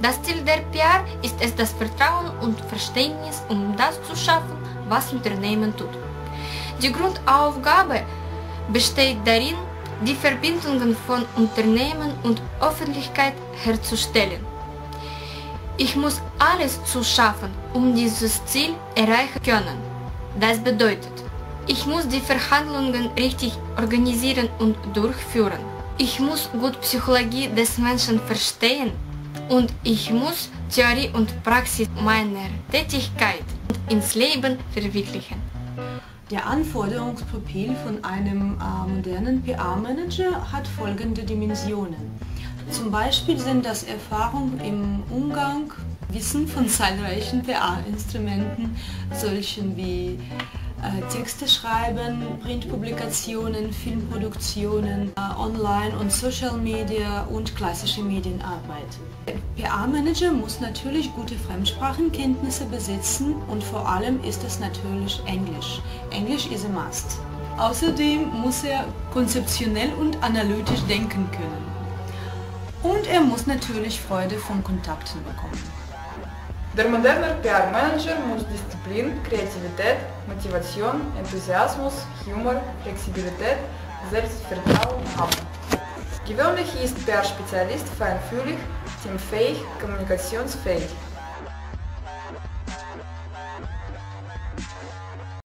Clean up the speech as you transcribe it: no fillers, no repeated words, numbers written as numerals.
Das Ziel der PR ist es, das Vertrauen und Verständnis, um das zu schaffen, was Unternehmen tut. Die Grundaufgabe besteht darin, die Verbindungen von Unternehmen und Öffentlichkeit herzustellen. Ich muss alles zu schaffen, um dieses Ziel erreichen zu können. Das bedeutet, ich muss die Verhandlungen richtig organisieren und durchführen. Ich muss gut Psychologie des Menschen verstehen und ich muss Theorie und Praxis meiner Tätigkeit ins Leben verwirklichen. Der Anforderungsprofil von einem modernen PR-Manager hat folgende Dimensionen. Zum Beispiel sind das Erfahrung im Umgang, Wissen von zahlreichen PR-Instrumenten, solchen wie Texte schreiben, Printpublikationen, Filmproduktionen, Online- und Social Media und klassische Medienarbeit. Der PR-Manager muss natürlich gute Fremdsprachenkenntnisse besitzen und vor allem ist es natürlich Englisch. Englisch is a must. Außerdem muss er konzeptionell und analytisch denken können. Und er muss natürlich Freude von Kontakten bekommen. Der moderne PR-Manager muss Disziplin, Kreativität, Motivation, Enthusiasmus, Humor, Flexibilität, Selbstvertrauen haben. Gewöhnlich ist PR-Spezialist feinfühlig, teamfähig, kommunikationsfähig.